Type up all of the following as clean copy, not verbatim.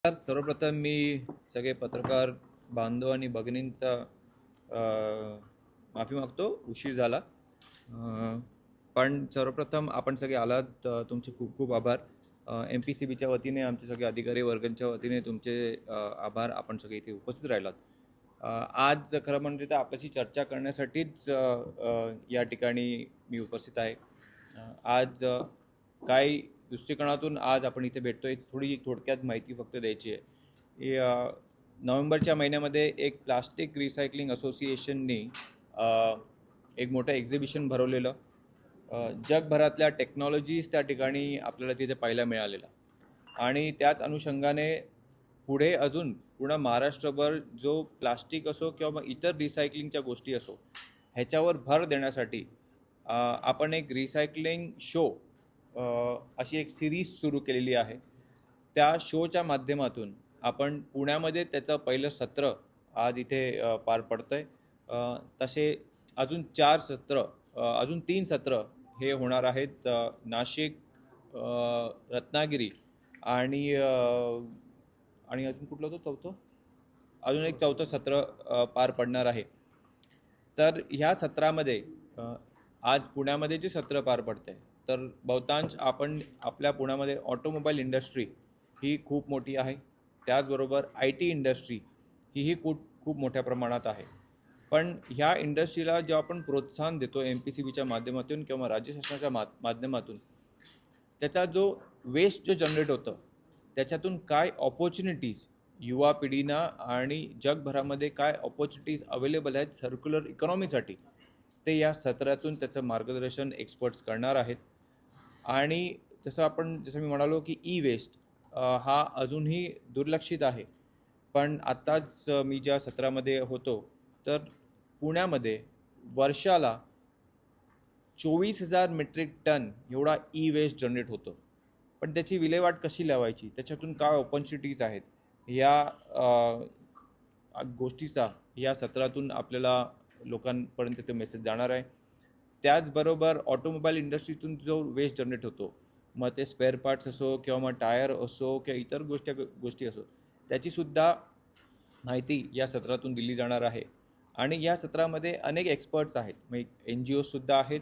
सर्वप्रथम मी सगळे पत्रकार बांधव आणि भगिनींचा माफी मागतो, उशीर झाला. पण सर्वप्रथम आपण सगळे आलात, तुमचे खूप खूप आभार. MPCBच्या वतीने, आमचे सगळे अधिकारी वर्गांच्या वतीने तुमचे आभार. आपण सगळे इथे उपस्थित राहिलात. आज खरं म्हणजे तर आपल्याशी चर्चा करण्यासाठीच या ठिकाणी मी उपस्थित आहे. आज काय दृष्टिकोनातून आज आपण इथे भेटतोय, थोडक्यात माहिती फक्त द्यायची आहे. नोव्हेंबरच्या महिन्यामध्ये एक प्लास्टिक रिसायकलिंग असोसिएशनने एक मोठं एक्झिबिशन भरवलेलं. जगभरातल्या टेक्नॉलॉजीज त्या ठिकाणी आपल्याला तिथे पाहायला मिळालेलं. आणि त्याच अनुषंगाने पुढे अजून पूर्ण महाराष्ट्रभर जो प्लास्टिक असो किंवा मग इतर रिसायकलिंगच्या गोष्टी असो, ह्याच्यावर भर देण्यासाठी आपण एक रिसायकलिंग शो अशी एक सिरीज सुरू केलेली आहे. त्या शोच्या माध्यमातून आपण पुण्यामध्ये त्याचं पहिलं सत्र आज इथे पार पडतंय. तसे अजून 4 सत्र, अजून 3 सत्र हे होणार आहेत. नाशिक, रत्नागिरी आणि अजून कुठलं होतं चौथं, अजून एक चौथं सत्र पार पडणार आहे. तर ह्या सत्रामध्ये आज पुण्यामध्ये जे सत्र पार पडतंय, तर बहुतांश आपण आपल्या पुण्यामध्ये ऑटोमोबाईल इंडस्ट्री ही खूप मोठी आहे. त्याचबरोबर IT इंडस्ट्री ही खूप मोठ्या प्रमाणात आहे. पण ह्या इंडस्ट्रीला जेव्हा आपण प्रोत्साहन देतो MPCBच्या माध्यमातून किंवा राज्य शासनाच्या माध्यमातून, त्याचा जो वेस्ट जो जनरेट होतं त्याच्यातून काय ऑपॉर्च्युनिटीज युवा पिढींना आणि जगभरामध्ये काय ऑपॉर्च्युनिटीज अवेलेबल आहेत सर्क्युलर इकॉनॉमीसाठी, ते या सत्रातून त्याचं मार्गदर्शन एक्सपर्ट्स करणार आहेत. आणि जसं मी म्हणालो की वेस्ट हा अजूनही दुर्लक्षित आहे. पण आत्ताच मी ज्या सत्रामध्ये होतो, तर पुण्यामध्ये वर्षाला 24,000 मेट्रिक टन एवढा वेस्ट जनरेट होतो. पण त्याची विल्हेवाट कशी लावायची, त्याच्यातून काय ऑपॉर्च्युनिटीज आहेत, या गोष्टीचा या सत्रातून आपल्याला लोकांपर्यंत ते मेसेज जाणार आहे. त्याचबरोबर ऑटोमोबाईल इंडस्ट्रीतून जो वेस्ट जनरेट होतो, मग ते स्पेअर पार्ट्स असो किंवा मग टायर असो किंवा इतर गोष्टी असो, त्याचीसुद्धा माहिती या सत्रातून दिली जाणार आहे. आणि या सत्रामध्ये अनेक एक्सपर्ट्स आहेत, मग NGOसुद्धा आहेत,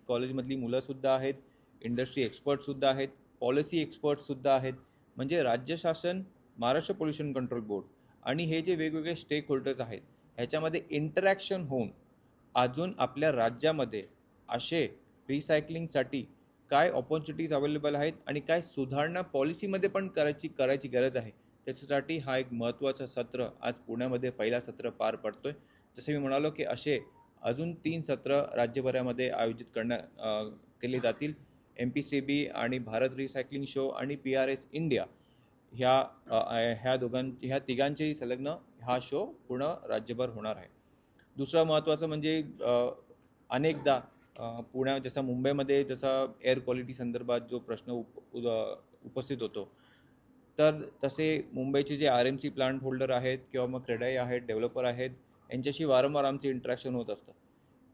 कॉलेजमधली मुलंसुद्धा आहेत, इंडस्ट्री एक्सपर्टसुद्धा आहेत, पॉलिसी एक्सपर्टसुद्धा आहेत. म्हणजे राज्य शासन, महाराष्ट्र पोल्युशन कंट्रोल बोर्ड आणि हे जे वेगवेगळे स्टेक होल्डर्स आहेत, ह्याच्यामध्ये इंटरॅक्शन होऊन अजून आपल्या राज्यामध्ये असे रिसायकलिंगसाठी काय ऑपॉर्च्युनिटीज अवेलेबल आहेत आणि काय सुधारणा पॉलिसीमध्ये पण करायची गरज आहे, त्याच्यासाठी हा एक महत्त्वाचं सत्र आज पुण्यामध्ये पहिला सत्र पार पडतोय. जसं मी म्हणालो की असे अजून 3 सत्र राज्यभरामध्ये आयोजित केले जातील. MPCB आणि भारत रिसायकलिंग शो आणि PRS इंडिया ह्या तिघांचेही संलग्न हा शो पूर्ण राज्यभर होणार आहे. दुसरं महत्त्वाचं म्हणजे अनेकदा जसं मुंबईमध्ये जसा एअर क्वालिटी संदर्भात जो प्रश्न उपस्थित होतो, तर तसे मुंबईचे जे RMC प्लांट होल्डर आहेत किंवा मग क्रेडाई आहेत, डेव्हलपर आहेत, यांच्याशी वारंवार आमचे इंटरॅक्शन होत असतं.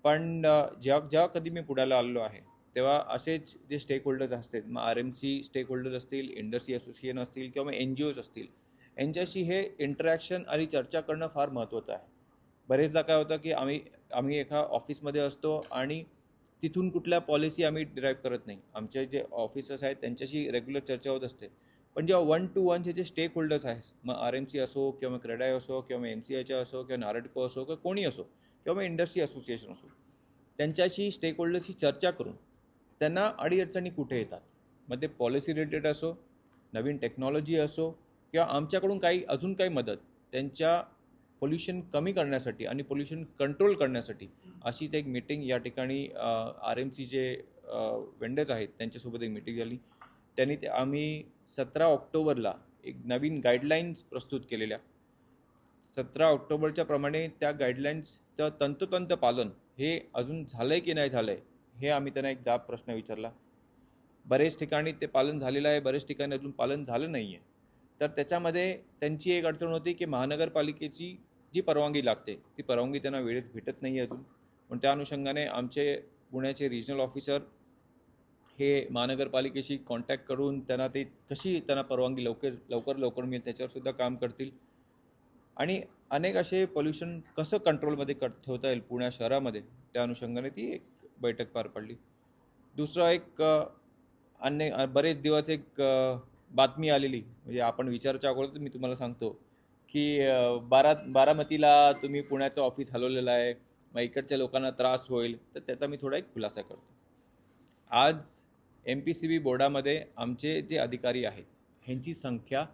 पण जेव्हा कधी मी पुण्याला आलेलो आहे, तेव्हा असेच जे स्टेक होल्डर्स असतील, मग RMC स्टेक होल्डर्स असतील, इंडस्ट्री असोसिएशन असतील किंवा मग NGOज असतील, यांच्याशी हे इंटरॅक्शन आणि चर्चा करणं फार महत्त्वाचं आहे. बरेचदा काय होतं की आम्ही एका ऑफिसमध्ये असतो आणि तिथून कुठल्या पॉलिसी आम्ही डिराईव्ह करत नाही. आमचे जे ऑफिसर्स आहेत त्यांच्याशी रेग्युलर चर्चा होत असते. पण जेव्हा 1 to 1 जे स्टेक होल्डर्स आहेत, मग RMC असो किंवा मग क्रेडाई असो किंवा मग MCIच्या असो किंवा नारडको असो किंवा कोणी असो किंवा मग इंडस्ट्री असोसिएशन असो, त्यांच्याशी स्टेक होल्डर्सशी चर्चा करून त्यांना अडीअडचणी कुठे येतात, मग ते पॉलिसी रिलेटेड असो, नवीन टेक्नॉलॉजी असो किंवा आमच्याकडून अजून काही मदत, त्यांच्या पोल्युशन कमी करण्यासाठी आणि पोल्युशन कंट्रोल करण्यासाठी अशीच एक मीटिंग या ठिकाणी RMC जे वेंडर्स आहेत त्यांच्यासोबत एक मीटिंग झाली. आम्ही 17 ऑक्टोबरला एक नवीन गाईडलाईन्स प्रस्तुत केलेल्या. 17 ऑक्टोबरच्या प्रमाणे त्या गाईडलाईन्सचं तंतोतंत पालन हे अजून झालं आहे की नाही झालं आहे, हे आम्ही त्यांना एक जाब प्रश्न विचारला. बरेच ठिकाणी ते पालन झालेलं आहे, बरेच ठिकाणी अजून पालन झालं नाही आहे. तर त्याच्यामध्ये त्यांची एक अडचण होती की महानगरपालिकेची जी परवानगी लागते, ती परवानगी त्यांना वेळेत भेटत नाही अजून. पण त्या अनुषंगाने आमचे पुण्याचे रिजनल ऑफिसर हे महानगरपालिकेशी कॉन्टॅक्ट करून त्यांना ते कशी त्यांना परवानगी लवकर मिळेल त्याच्यावर सुद्धा काम करतील. आणि अनेक असे पोल्युशन कसं कंट्रोलमध्ये ठेवता येईल पुणे शहरामध्ये, त्या अनुषंगाने ती एक बैठक पार पडली. दुसरं एक बरेच दिवस एक बातमी आलेली, म्हणजे आपण विचारायच्या अगोदर मी तुम्हाला सांगतो की बारामतीला तुम्ही पुण्याचं ऑफिस हलवलेलं आहे, मग इकडच्या लोकांना त्रास होईल, तर त्याचा मी थोडा एक खुलासा करतो. आज MPCB बोर्डामध्ये आमचे जे अधिकारी आहेत ह्यांची संख्या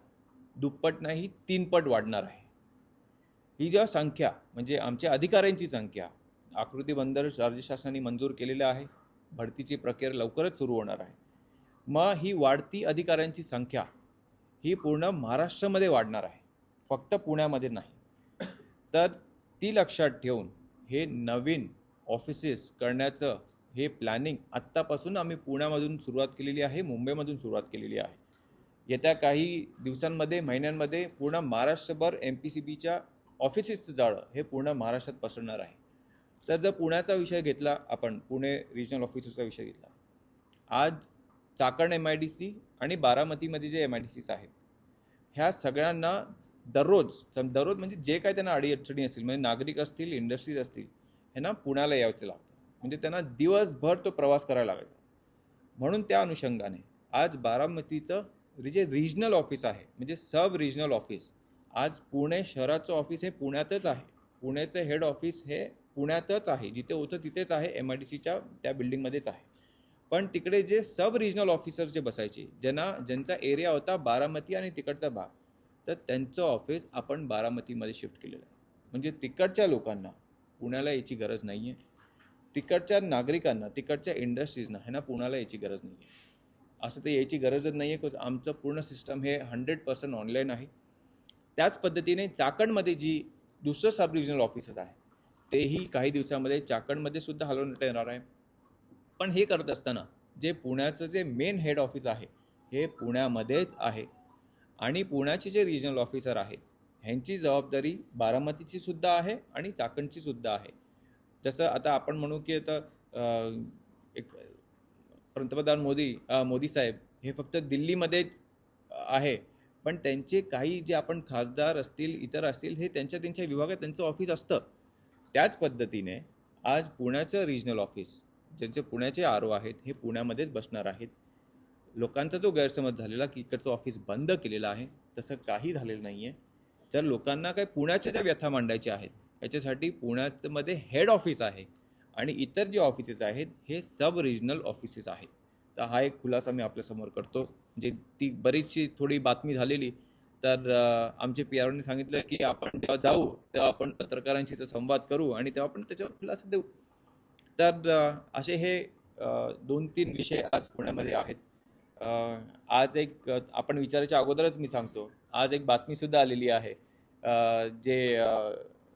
दुप्पट नाही 3 पट वाढणार आहे. ही जेव्हा संख्या म्हणजे आमच्या अधिकाऱ्यांची संख्या आकृतीबंध राज्य शासनाने मंजूर केलेलं आहे, भरतीची प्रक्रिया लवकरच सुरू होणार आहे. मग ही वाढती अधिकाऱ्यांची संख्या ही पूर्ण महाराष्ट्रामध्ये वाढणार आहे, फक्त पुण्यामध्ये नाही. तर ती लक्षात ठेवून हे नवीन ऑफिसेस करण्याचं हे प्लॅनिंग आत्तापासून आम्ही पुण्यामधून सुरुवात केलेली आहे, मुंबईमधून सुरुवात केलेली आहे. येत्या काही दिवसांमध्ये महिन्यांमध्ये पूर्ण महाराष्ट्रभर MPCBच्या ऑफिसेसचं जाळं हे पूर्ण महाराष्ट्रात पसरणार आहे. तर जर पुण्याचा विषय घेतला, आपण पुणे रिजनल ऑफिसचा विषय घेतला, आज चाकण MIDC आणि बारामतीमध्ये जे MIDCs आहेत ह्या सगळ्यांना दररोज म्हणजे जे काय त्यांना अडीअडचणी असतील, म्हणजे नागरिक असतील, इंडस्ट्रीज असतील, ह्यांना पुण्याला यायचं लागतं, म्हणजे त्यांना दिवसभर तो प्रवास करायला लागायचा. म्हणून त्या अनुषंगाने आज बारामतीचं जे रिजनल ऑफिस आहे, म्हणजे सब रिजनल ऑफिस, आज पुणे शहराचं ऑफिस हे पुण्यातच आहे, पुण्याचं हेड ऑफिस हे पुण्यातच आहे, जिथे होतं तिथेच आहे, MIDCच्या त्या बिल्डिंगमध्येच आहे. पण तिकडे जे सब रिजनल ऑफिसर्स जे बसायचे, ज्यांचा एरिया होता बारामती आणि तिकडचा भाग, तर त्यांचं ऑफिस आपण बारामतीमध्ये शिफ्ट केलेलं आहे. म्हणजे तिकडच्या लोकांना पुण्याला यायची गरज नाही आहे, तिकडच्या नागरिकांना, तिकडच्या इंडस्ट्रीजना ह्यांना पुण्याला यायची गरज नाही आहे. असं तर यायची गरजच नाही आहे, बिकॉज आमचं पूर्ण सिस्टम हे 100% ऑनलाईन आहे. त्याच पद्धतीने चाकणमध्ये जी दुसरं सब रिजनल ऑफिसर आहे तेही काही दिवसामध्ये चाकणमध्ये सुद्धा हलवण्यात येणार आहे. पण हे करत असताना जे पुण्याचं जे मेन हेड ऑफिस आहे हे पुण्यामध्येच आहे, आणि पुण्याचे जे रिजनल ऑफिसर आहेत ह्यांची जबाबदारी बारामतीची सुद्धा आहे आणि चाकणची सुद्धा आहे. जसं आता आपण म्हणू की आता एक पंतप्रधान मोदी साहेब हे फक्त दिल्लीमध्येच आहे, पण त्यांचे काही जे आपण खासदार असतील, इतर असतील, हे त्यांच्या विभागात त्यांचं ऑफिस असतं. त्याच पद्धतीने आज पुण्याचं रिजनल ऑफिस, ज्यांचे पुण्याचे RO आहेत, हे पुण्यामध्येच बसणार आहेत. लोकांचा जो गैरसमज झालेला की इकडचं ऑफिस बंद केलेलं आहे, तसं काही झालेलं नाही आहे. जर लोकांना काही पुण्याच्या ज्या व्यथा मांडायच्या आहेत, याच्यासाठी पुण्यामध्ये हेड ऑफिस आहे आणि इतर जे ऑफिसेस आहेत हे सब रिजनल ऑफिसेस आहेत. तर हा एक खुलासा मी आपल्यासमोर करतो. म्हणजे ती बरीचशी थोडी बातमी झालेली, तर आमचे PROने सांगितलं की आपण जेव्हा जाऊ तेव्हा आपण पत्रकारांशी संवाद करू आणि तेव्हा आपण त्याच्यावर खुलासा देऊ. तर असे हे 2-3 विषय आज पुण्यामध्ये आहेत. आज एक आपण विचारायच्या अगोदरच मी सांगतो, आज एक बातमीसुद्धा आलेली आहे, जे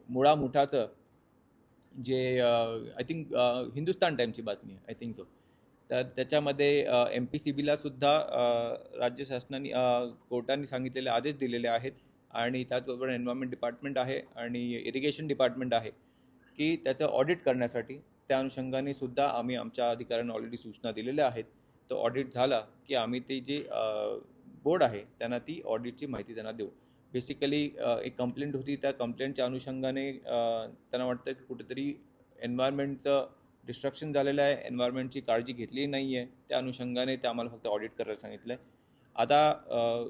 मुळा मुठाचं जे आय थिंक हिंदुस्तान टाईमची बातमी आहे, आय थिंक सो. तर त्याच्यामध्ये MPCBला सुद्धा राज्य शासनाने कोर्टाने सांगितलेले आदेश दिलेले आहेत, आणि त्याचबरोबर एन्व्हायरमेंट डिपार्टमेंट आहे आणि इरिगेशन डिपार्टमेंट आहे की त्याचं ऑडिट करण्यासाठी. त्या अनुषंगाने सुद्धा आम्ही आमच्या अधिकाऱ्यांना ऑलरेडी सूचना दिलेल्या आहेत. तो ऑडिट झाला की आम्ही ते जे बोर्ड आहे त्यांना ती ऑडिटची माहिती त्यांना देऊ. बेसिकली एक कंप्लेंट होती, त्या कंप्लेंटच्या अनुषंगाने त्यांना वाटतं की कुठेतरी एन्व्हायरमेंटचं डिस्ट्रक्शन झालेलं आहे, एन्व्हायरमेंटची काळजी घेतली नाही आहे, त्या अनुषंगाने ते आम्हाला फक्त ऑडिट करायला सांगितलं आहे. आता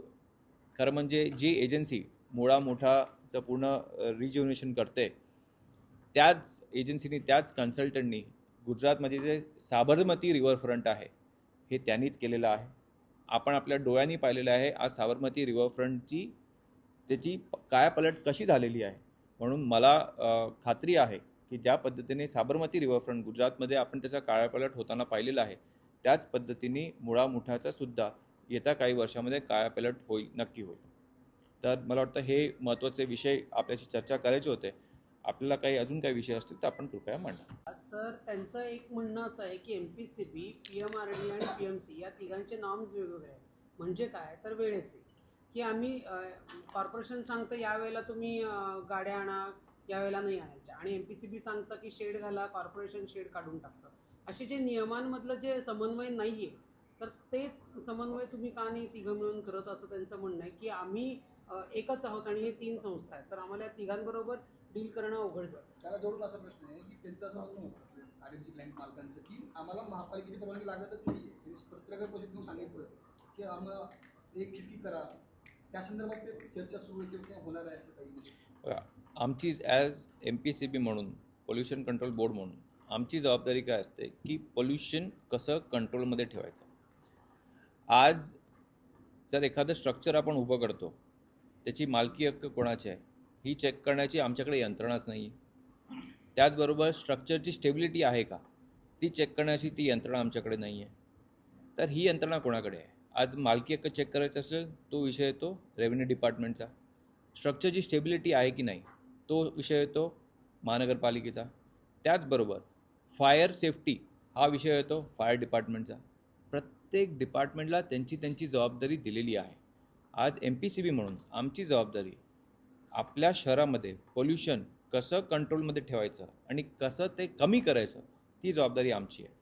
खरं म्हणजे जी एजन्सी मुळा मुठाचं पूर्ण रिज्युनेशन करते, त्याच एजन्सीने, त्याच कन्सल्टंटनी गुजरातमध्ये जे साबरमती रिव्हरफ्रंट आहे हे त्यांनीच केलेलं आहे. आपण आपल्या डोळ्यांनी पाहिलेलं आहे आज साबरमती रिव्हरफ्रंटची त्याची कायापलट कशी झालेली आहे. म्हणून मला खात्री आहे की ज्या पद्धतीने साबरमती रिव्हरफ्रंट गुजरातमध्ये आपण त्याचा कायापलट होताना पाहिलेला आहे, त्याच पद्धतीने मुळा मुठाचा सुद्धा येत्या काही वर्षामध्ये कायापलट होईल, नक्की होईल. तर मला वाटतं हे महत्त्वाचे विषय आपल्याशी चर्चा करायचे होते. आपल्याला काही अजून काही विषय असतील तर आपण कृपया मांडा. तर त्यांचं एक म्हणणं असं आहे की MPCB, PMRD आणि PMC या तिघांचे नॉर्म्स वेगवेगळे आहेत. म्हणजे काय तर वेळेचे, की आम्ही कॉर्पोरेशन सांगतं यावेळेला तुम्ही गाड्या आणा, यावेळेला नाही आणायच्या, आणि MPCB सांगतं की शेड घाला, कॉर्पोरेशन शेड काढून टाकतं. असे जे नियमांमधलं जे समन्वय नाही आहे तर ते समन्वय तुम्ही का नाही तिघं मिळून करत असं त्यांचं म्हणणं आहे की आम्ही एकच आहोत आणि हे 3 संस्था आहेत, तर आम्हाला या तिघांबरोबर डील करणं अवघड जातं. त्याला जोडून असा प्रश्न आहे की त्यांचं असं म्हणणं होतं आरएमसी क्लायंट मालकांचं की आम्हाला महापालिकेची परवानगी लागतच नाहीये. त्यांनी पत्रकार परिषदेत येऊन सांगितलं की आम्हाला एक खिडकी करा. त्या संदर्भात ते चर्चा सुरू आहे किंवा होणार आहे असं काही म्हणजे. आमची ॲज MPCB म्हणून, पोल्युशन कंट्रोल बोर्ड म्हणून आमची जबाबदारी काय असते की पोल्युशन कसं कंट्रोलमध्ये ठेवायचं. आज जर एखादं स्ट्रक्चर आपण उभं करतो, त्याची मालकी हक्क कोणाची आहे ही चेक करण्याची आमच्याकडे यंत्रणाच नाही आहे. त्याचबरोबर स्ट्रक्चरची स्टेबिलिटी आहे का ती चेक करण्याची ती यंत्रणा आमच्याकडे नाही आहे. तर ही यंत्रणा कोणाकडे आहे? आज मालकी हक्क चेक करायचा असेल तो विषय येतो रेव्हेन्यू डिपार्टमेंटचा. स्ट्रक्चरची स्टेबिलिटी आहे की नाही तो विषय येतो महानगरपालिकेचा. त्याचबरोबर फायर सेफ्टी हा विषय येतो फायर डिपार्टमेंटचा. प्रत्येक डिपार्टमेंटला त्यांची त्यांची जबाबदारी दिलेली आहे. आज MPCB म्हणून आमची जबाबदारी आपल्या शहरामध्ये पोल्युशन कसं कंट्रोलमध्ये ठेवायचं आणि कसं ते कमी करायचं ती जबाबदारी आमची आहे.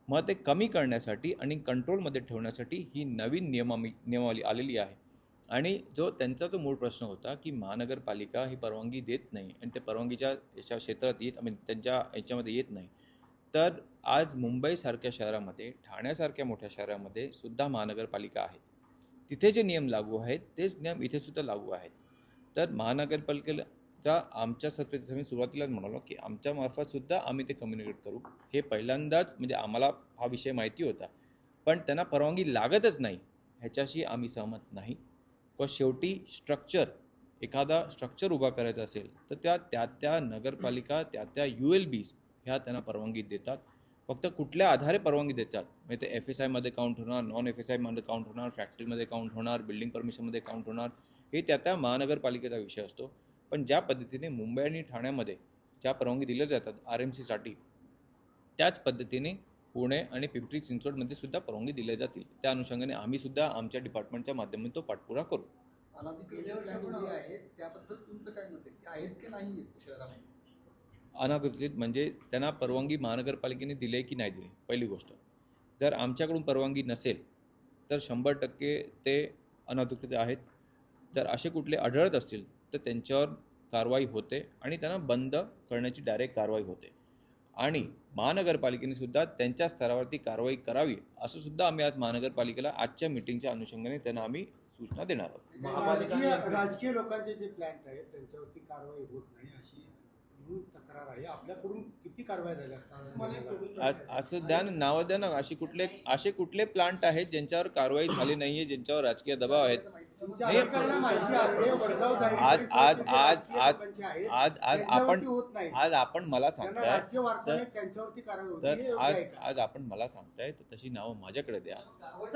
मग ते कमी करण्यासाठी आणि कंट्रोलमध्ये ठेवण्यासाठी ही नवीन नियमावली आलेली आहे. आणि त्यांचा जो मूळ प्रश्न होता की महानगरपालिका ही परवानगी देत नाही आणि ते परवानगीच्या याच्या क्षेत्रात त्यांच्या याच्यामध्ये येत नाही. तर आज मुंबईसारख्या शहरामध्ये, ठाण्यासारख्या मोठ्या शहरामध्ये सुद्धा महानगरपालिका आहेत. तिथे जे नियम लागू आहेत तेच नियम इथे सुद्धा लागू आहेत. तर महानगरपालिकेचा आमच्यासारखे जसं मी सुरुवातीलाच म्हणालो की आमच्यामार्फत सुद्धा आम्ही ते कम्युनिकेट करू. हे पहिल्यांदाच म्हणजे आम्हाला हा विषय माहिती होता, पण त्यांना परवानगी लागतच नाही ह्याच्याशी आम्ही सहमत नाही. शेवटी एखादा स्ट्रक्चर उभा करायचा असेल तर त्या नगरपालिका त्या ULBs ह्या त्यांना परवानगी देतात. फक्त कुठल्या आधारे परवानगी देतात म्हणजे ते FSIमध्ये काउंट होणार, नॉन FSIमध्ये काउंट होणार, फॅक्टरीमध्ये काउंट होणार, बिल्डिंग परमिशनमध्ये काउंट होणार, हे त्या महानगरपालिकेचा विषय असतो. पण ज्या पद्धतीने मुंबई आणि ठाण्यामध्ये ज्या परवानगी दिल्या जातात RMCसाठी, त्याच पद्धतीने पुणे आणि पिंपरी चिंचवडमध्ये सुद्धा परवानगी दिल्या जातील. त्या अनुषंगाने आम्ही सुद्धा आमच्या डिपार्टमेंटच्या माध्यमातून तो पाठपुरावा करू. अनाधिकृत प्लॅन उभी आहेत त्याबद्दल तुमचं काय मत आहे की आहेत की नाही आहेत शहरामध्ये? अनाधिकृत म्हणजे त्यांना परवानगी महानगरपालिकेने दिली आहे की नाही दिली, पहिली गोष्ट. जर आमच्याकडून परवानगी नसेल तर 100% ते अनधिकृत आहेत. जर असे कुठले आढळत असतील तर त्यांच्यावर कारवाई होते आणि त्यांना बंद करण्याची डायरेक्ट कारवाई होते. आणि महानगरपालिकेने सुद्धा त्यांच्या स्तरावरती कारवाई करावी असं सुद्धा आम्ही आज महानगरपालिकेला आजच्या मिटिंगच्या अनुषंगाने त्यांना आम्ही सूचना देणार आहोत. राजकीय लोकांचे जे प्लॅन्ट आहेत त्यांच्यावरती कारवाई होत नाही अशी तक्रार आहे. आपल्याकडून किती कारवाई झाल्या आज असं द्या ना, नावं द्या ना. असे कुठले प्लांट आहेत ज्यांच्यावर कारवाई झाली नाहीये, ज्यांच्यावर राजकीय दबाव आहेत? आज आपण मला सांगताय आज आपण मला सांगताय तर तशी नावं माझ्याकडे द्या.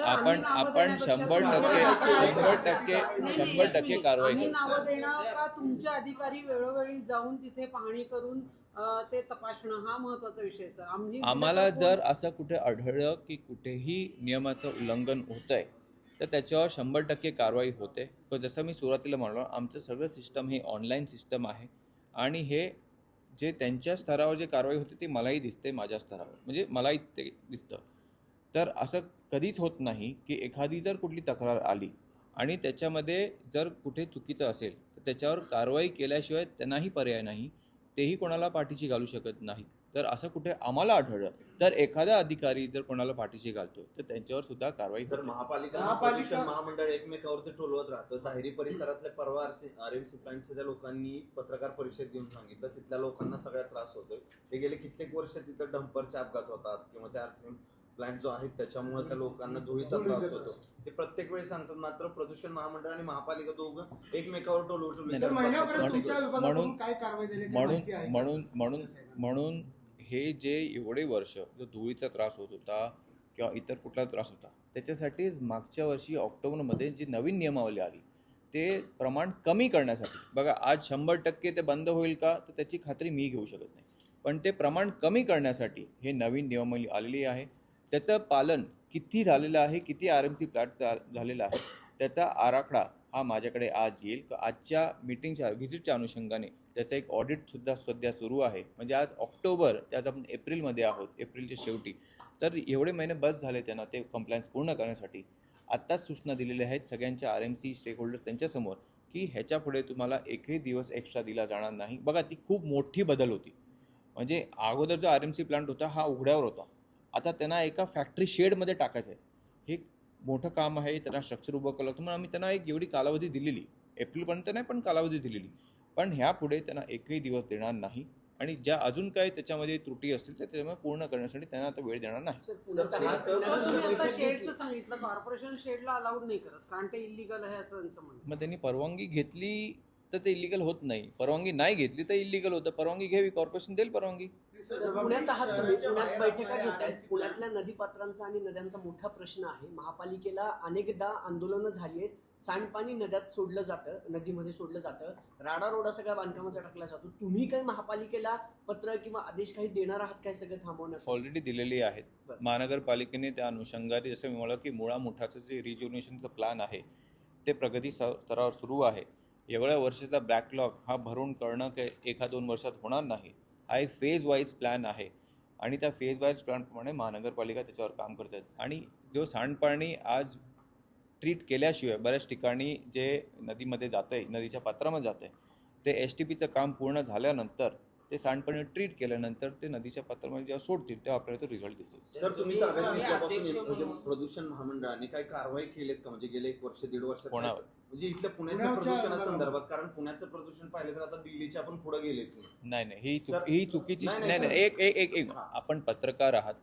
आपण 100% कारवाई आम्ही करू. नावं देणं का तुमचे अधिकारी वेळोवेळी जाऊन तिथे पाहणी करून ते तपासणं हा महत्वाचा विषय सर. आम्हाला जर असं कुठे आढळलं की कुठेही नियमाचं उल्लंघन होतंय तर त्याच्यावर 100% कारवाई होते. तर जसं मी सुरुवातीला म्हणालो, आमचं सगळं सिस्टम हे ऑनलाईन सिस्टम आहे आणि हे जे त्यांच्या स्तरावर जे कारवाई होते ते मलाही दिसते माझ्या स्तरावर, म्हणजे मलाही ते दिसतं. तर असं कधीच होत नाही की एखादी जर कुठली तक्रार आली आणि त्याच्यामध्ये जर कुठे चुकीचं असेल तर त्याच्यावर कारवाई केल्याशिवाय त्यांनाही पर्याय नाही, तेही कोणाला पाठीशी घालू शकत नाही. तर असं कुठे आम्हाला आढळलं तर एखादा अधिकारी जर कोणाला पाठीशी घालतो तर त्यांच्यावर सुद्धा कारवाई सर, होते. महापालिका महामंडळ एकमेकावरती टोलवत राहतं. ताहिरी परिसरातल्या परवा RMC प्लांटच्या त्या लोकांनी पत्रकार परिषद घेऊन सांगितलं तिथल्या लोकांना सगळ्यात त्रास होतोय. ते गेले कित्येक वर्ष तिथं डंपरचे अपघात होतात किंवा त्या RMC प्लांट जो आहे त्याच्यामुळे त्या लोकांना धुळीचा त्रास होतो. ते प्रत्येक वेळी सांगतात, मात्र प्रदूषण महामंडळ आणि महापालिका दोघं एकमेकावर म्हणून हे जे एवढे वर्ष जो धुळीचा त्रास होत होता किंवा इतर कुठला त्रास होता त्याच्यासाठीच मागच्या वर्षी ऑक्टोबरमध्ये जी नवीन नियमावली आली ते प्रमाण कमी करण्यासाठी. बघा, आज 100% ते बंद होईल का तर त्याची खात्री मी घेऊ शकत नाही, पण ते प्रमाण कमी करण्यासाठी हे नवीन नियमावली आलेली आहे. त्याचं पालन किती झालेलं आहे, किती RMC प्लॅट झालेला आहे त्याचा आराखडा हा माझ्याकडे आज येईल. आजच्या मीटिंगच्या व्हिजिटच्या अनुषंगाने त्याचं एक ऑडिटसुद्धा सध्या सुरू आहे. म्हणजे आज ऑक्टोबर, त्यात आपण एप्रिलमध्ये आहोत, एप्रिलच्या शेवटी. तर एवढे महिने बस झाले त्यांना ते कंप्लायन्स पूर्ण करण्यासाठी. आत्ताच सूचना दिलेल्या आहेत सगळ्यांच्या RMC स्टेक होल्डर त्यांच्यासमोर की ह्याच्या पुढे तुम्हाला एकही दिवस एक्स्ट्रा दिला जाणार नाही. बघा ती खूप मोठी बदल होती. म्हणजे अगोदर जो RMC प्लांट होता हा उघड्यावर होता, आता त्यांना एका फॅक्टरी शेडमध्ये टाकायचं आहे. हे मोठं काम आहे, त्यांना स्ट्रक्चर उभं केलं होतं म्हणून आम्ही त्यांना एक एवढी कालावधी दिलेली, एप्रिलपर्यंत नाही पण कालावधी दिलेली. पण ह्यापुढे त्यांना एकही दिवस देणार नाही आणि ज्या अजून काही त्याच्यामध्ये त्रुटी असतील तर त्याच्यामुळे पूर्ण करण्यासाठी त्यांना आता वेळ देणार नाही. सर तुम्ही आता शेडचं सांगितलं, कॉर्पोरेशन शेडला अलाउड नाही करत कारण ते इलिगल आहे असं त्यांचं म्हणणं. मग त्यांनी परवानगी घेतली तर ते इलिगल होत नाही, परवानगी नाही घेतली तर इलिगल होतं. परवानगी घ्यावी, कॉर्पोरेशन देईल परवानगी. पुण्यात आहात तुम्ही, पुण्यात बैठका घेत आहेत. पुण्यातल्या नदीपात्रांचा आणि नद्यांचा मोठा प्रश्न आहे. महापालिकेला अनेकदा आंदोलनं झाली आहेत. सांडपाणी नद्यात सोडलं जातं, नदीमध्ये सोडलं जातं, राडा रोडा सगळ्या बांधकामाचा टाकला जातो. तुम्ही काय महापालिकेला पत्र किंवा आदेश काही देणार आहात काय सगळं थांबवण्यासाठी? ऑलरेडी दिलेली आहेत. बरं. महानगरपालिकेने त्या अनुषंगाने जसं मी म्हणालो की मुळा मुठाचं जे रिज्युनेशनचं प्लॅन आहे ते प्रगती स्तरावर सुरू आहे. एवढ्या वर्षाचा बॅकलॉग हा भरून करणं काही 1-2 वर्षात होणार नाही. हा एक फेज वाईज प्लॅन आहे आणि त्या फेज वाईज प्लॅनप्रमाणे महानगरपालिका त्याच्यावर काम करत आहेत. आणि जो सांडपाणी आज ट्रीट केल्याशिवाय बऱ्याच ठिकाणी जे नदीमध्ये जातं आहे, नदीच्या पात्रामध्ये जातं आहे, ते STPचं काम पूर्ण झाल्यानंतर ते सांडपाणी ट्रीट केल्यानंतर ते नदीच्या पात्रामध्ये जेव्हा सोडतील तेव्हा आपल्याला तो रिझल्ट दिसेल. सर तुम्ही ताब्यात घेतल्यापासून म्हणजे प्रदूषण महामंडळाने काही कारवाई केलीत का, म्हणजे गेले 1-1.5 वर्षात कोणावर? म्हणजे इथल्या पुण्याच्या प्रदूषणासंदर्भात? कारण पुण्याचं प्रदूषण पाहिलं तर आता दिल्लीच्या पण पुढे गेले. नाही सर, ही चुकीची नाही, नाही सर. एक हां. आपण पत्रकार आहात.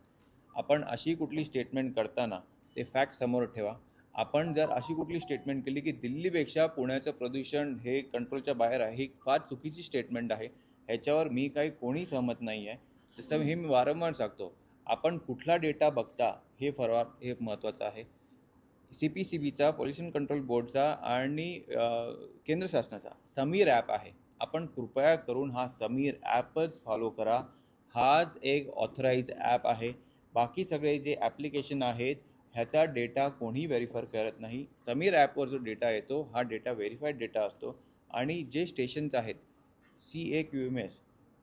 आपण अशी कुठली स्टेटमेंट करताना ते फॅक्ट समोर ठेवा. आपण जर अशी कुठली स्टेटमेंट केली की दिल्लीपेक्षा पुण्याचं प्रदूषण हे कंट्रोलच्या बाहेर आहे, ही फार चुकीची स्टेटमेंट आहे. ह्याच्यावर मी काही कोणी सहमत नाही आहे. जसं हे मी वारंवार सांगतो, आपण कुठला डेटा बघता हे महत्त्वाचं आहे. CPCBचा, पॉल्युशन कंट्रोल बोर्डचा आणि केंद्र शासनाचा समीर ॲप आहे. आपण कृपया करून हा समीर ॲपच फॉलो करा. हाच एक ऑथराईज ॲप आहे. बाकी सगळे जे ॲप्लिकेशन आहेत ह्याचा डेटा कोणी व्हेरीफाय करत नाही. समीर ॲपवर जो डेटा येतो हा डेटा व्हेरीफाईड डेटा असतो आणि जे स्टेशन्स आहेत CAQMS,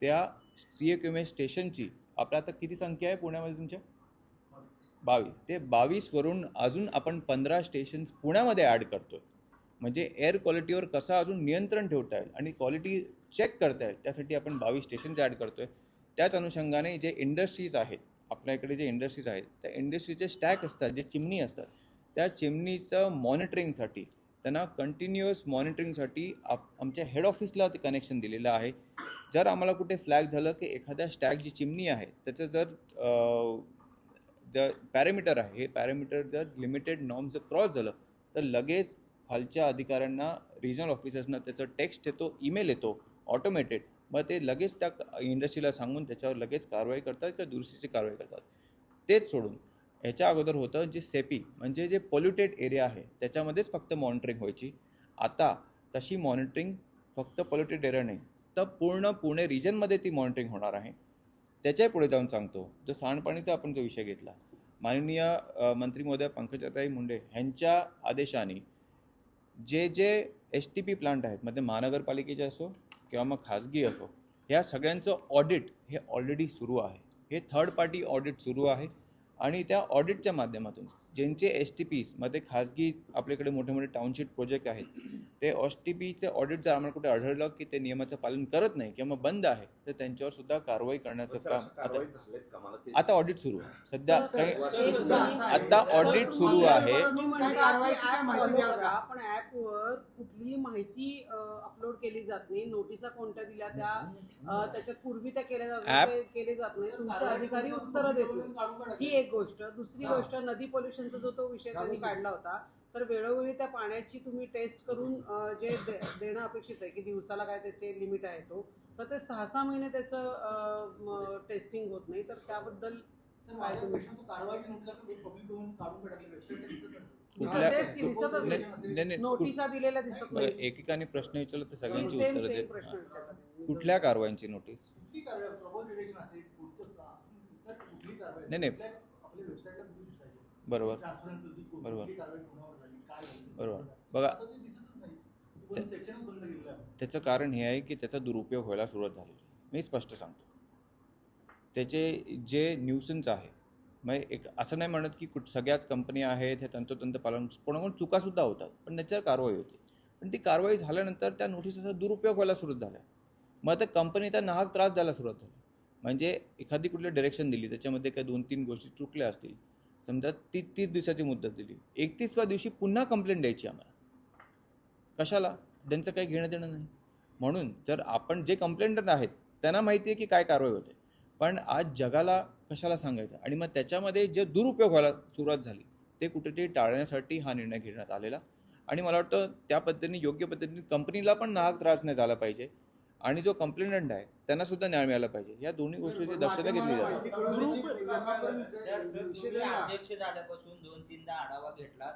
त्या CAQMS स्टेशनची आपल्या आता किती संख्या आहे पुण्यामध्ये तुमच्या? 22. ते 22 वरून अजून आपण 15 स्टेशन्स पुण्यामध्ये ॲड करतो आहे. म्हणजे एअर क्वालिटीवर कसं अजून नियंत्रण ठेवता येईल आणि क्वालिटी चेक करता येईल त्यासाठी आपण 22 स्टेशन्स ॲड करतो आहे. त्याच अनुषंगाने जे इंडस्ट्रीज आहेत, आपल्या इकडे जे इंडस्ट्रीज आहेत त्या इंडस्ट्रीचे स्टॅक असतात, जे चिमणी असतात, त्या चिमणीचं मॉनिटरिंगसाठी त्यांना कंटिन्युअस मॉनिटरिंगसाठी आमच्या हेड ऑफिसला ते कनेक्शन दिलेलं आहे. जर आम्हाला कुठे फ्लॅग झालं की एखाद्या स्टॅक जी चिमणी आहे त्याचं जर पॅरामीटर आहे, हे पॅरामीटर जर लिमिटेड नॉर्म्सचं क्रॉस झालं तर लगेच खालच्या अधिकाऱ्यांना, रिजनल ऑफिसर्सना त्याचं टेक्स्ट येतो, ईमेल येतो ऑटोमेटेड. मग ते लगेच त्या इंडस्ट्रीला सांगून त्याच्यावर लगेच कारवाई करतात किंवा दुरुस्तीची कारवाई करतात. तेच सोडून ह्याच्या अगोदर होतं जे सेपी म्हणजे जे पोल्युटेड एरिया आहे त्याच्यामध्येच फक्त मॉनिटरिंग व्हायची. आता तशी मॉनिटरिंग फक्त पोल्युटेड एरिया नाही तर पूर्ण पुणे रिजनमध्ये ती मॉनिटरिंग होणार आहे. त्याच्याही पुढे जाऊन सांगतो, जो सांडपाणीचा आपण जो विषय घेतला, माननीय मंत्री महोदय पंकजाताई मुंडे ह्यांच्या आदेशाने जे STP प्लांट आहेत, म्हणजे महानगरपालिकेचे असो किंवा मग खाजगी असो, ह्या सगळ्यांचं ऑडिट हे ऑलरेडी सुरू आहे. हे थर्ड पार्टी ऑडिट सुरू आहे आणि त्या ऑडिटच्या माध्यमातून ज्यांचे STPs मध्ये खाजगी आपल्याकडे मोठे मोठे टाउनशिप प्रोजेक्ट आहेत, ते STPचे ऑडिट जर आम्हाला कुठे आढळलं की ते नियमाचं पालन करत नाही किंवा बंद आहे तर त्यांच्यावर सुद्धा कारवाई करण्याचं काम आता ऑडिट सुरू आहे. सध्या आता ऑडिट सुरू आहे. पण ऍपवर कुठलीही माहिती अपलोड केली जात नाही, नोटिसा कोणत्या दिल्या त्याच्यात पूर्वी त्या केले जात नाही, तुमचे अधिकारी उत्तरं देत नाही. ही एक गोष्ट. दुसरी गोष्ट, नदी पोल्युशनचा जो तो विषय त्यांनी काढला होता, तर वेळोवेळी त्या पाण्याची तुम्ही टेस्ट करून जे देणं अपेक्षित आहे की दिवसाला काय त्याचे लिमिट आहे तो, तर ते 6-6 महिने त्याचं टेस्टिंग होत नाही. तर त्याबद्दल नोटिसा दिलेल्या दिसत नाही. एकेकाने प्रश्न विचारला तर सगळ्यांची उत्तरं देत. कुठल्या कारवाईची नोटीस? नाही बरोबर बघा, त्याचं कारण हे आहे की त्याचा दुरुपयोग व्हायला सुरुवात झाली. मी स्पष्ट सांगतो, त्याचे जे न्यूसन्स आहे म्हणजे एक असं नाही म्हणत की सगळ्याच कंपन्या आहेत हे तंतोतंत पालन, कोणाकडून चुकासुद्धा होतात, पण त्याच्यावर कारवाई होती. पण ती कारवाई झाल्यानंतर त्या नोटिसीचा दुरुपयोग व्हायला सुरू झाला. मग आता कंपनीचा नाहक त्रास द्यायला सुरुवात झाली. म्हणजे एखादी कुठली डायरेक्शन दिली, त्याच्यामध्ये काही 2-3 गोष्टी चुकल्या असतील, समजा 30 दिवसाची मुदत दिली, 31व्या दिवशी पुन्हा कंप्लेंट द्यायची आम्हाला. कशाला? त्यांचं काही घेणं देणं नाही. म्हणून जर आपण जे कंप्लेंटर आहेत त्यांना माहिती आहे की काय कारवाई होते, पण आज जगाला कशाला सांगायचं? आणि मग त्याच्यामध्ये जे दुरुपयोग व्हायला सुरुवात झाली ते कुठेतरी टाळण्यासाठी हा निर्णय घेण्यात आलेला. आणि मला वाटतं त्या पद्धतीने योग्य पद्धतीने कंपनीला पण नाहक त्रास नाही झाला पाहिजे आणि जो कंप्लेंटंट आहे त्यांना सुद्धा न्याय मिळाला पाहिजे. या दोन्ही गोष्टीची दक्षता घेतली जाते. माहिती कळवण्याची लोकांपर्यंत सर विषय तुम्ही नाही ना. अध्यक्ष झाल्यापासून 2-3दा आढावा घेतलात,